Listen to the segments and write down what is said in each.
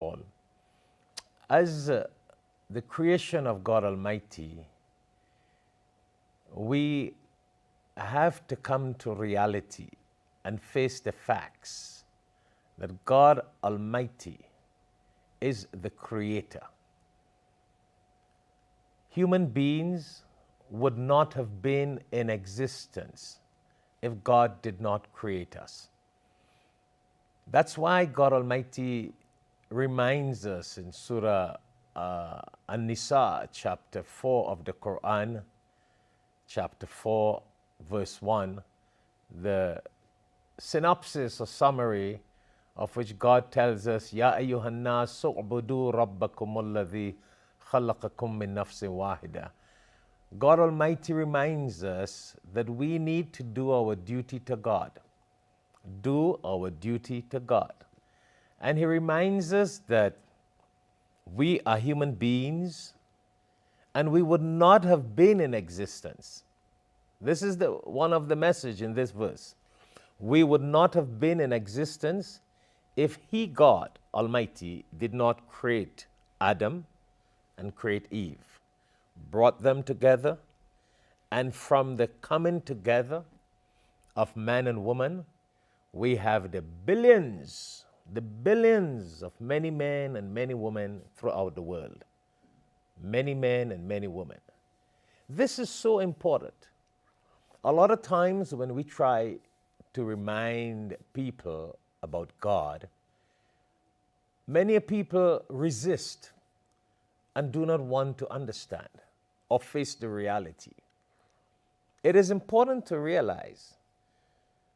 all. As the creation of God Almighty, we have to come to reality and face the facts that God Almighty is the creator. Human beings would not have been in existence if God did not create us. That's why God Almighty reminds us in Surah An-Nisa, chapter 4 of the Quran, chapter 4, verse 1, the synopsis or summary of which God tells us, Ya ayyuhan nas u'budu rabbakum alladhi khalaqakum min nafsin wahida. God Almighty reminds us that we need to do our duty to God. Do our duty to God. And He reminds us that we are human beings and we would not have been in existence. This is one of the message in this verse. We would not have been in existence if He, God Almighty, did not create Adam and create Eve, brought them together, and from the coming together of man and woman, we have the billions of many men and many women throughout the world. Many men and many women. This is so important. A lot of times when we try to remind people about God, many people resist and do not want to understand or face the reality. It is important to realize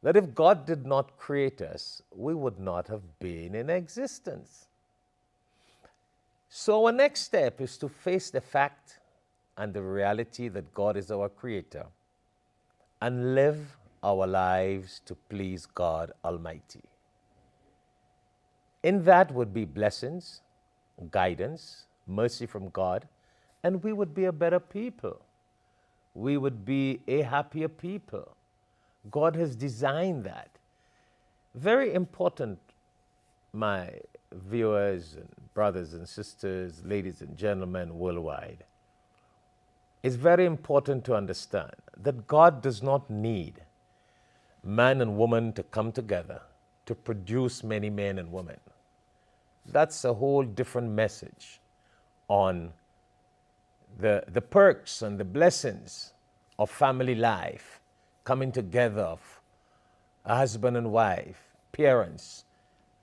that if God did not create us, we would not have been in existence. So our next step is to face the fact and the reality that God is our creator and live our lives to please God Almighty. In that would be blessings, guidance, mercy from God, and we would be a better people. We would be a happier people. God has designed that. Very important, my viewers and brothers and sisters, ladies and gentlemen worldwide. It's very important to understand that God does not need man and woman to come together to produce many men and women. That's a whole different message on the perks and the blessings of family life, coming together of a husband and wife, parents,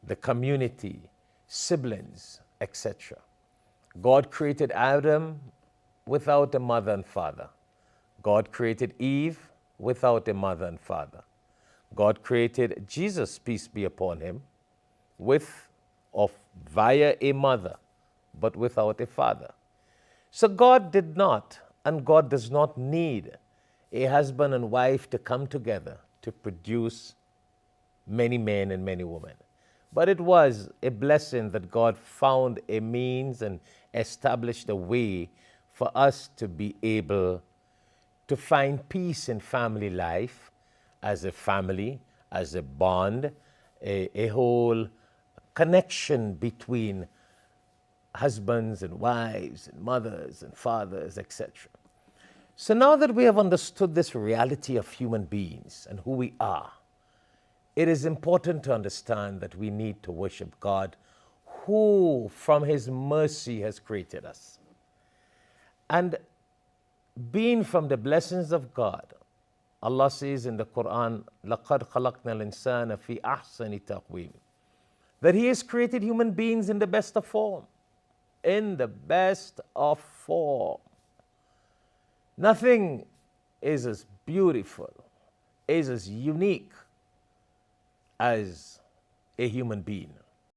the community, siblings, etc. God created Adam without a mother and father. God created Eve without a mother and father. God created Jesus, peace be upon him, via a mother, but without a father. So God did not, and God does not need a husband and wife to come together to produce many men and many women. But it was a blessing that God found a means and established a way for us to be able to find peace in family life, as a family, as a bond, a whole connection between husbands and wives and mothers and fathers, etc. So now that we have understood this reality of human beings and who we are, it is important to understand that we need to worship God, who from His mercy has created us. And being from the blessings of God, Allah says in the Quran, لَقَدْ خَلَقْنَا الْإِنسَانَ فِي أَحْسَنِ تَقْوِيمٍ, that He has created human beings in the best of form. In the best of form. Nothing is as beautiful, is as unique as a human being.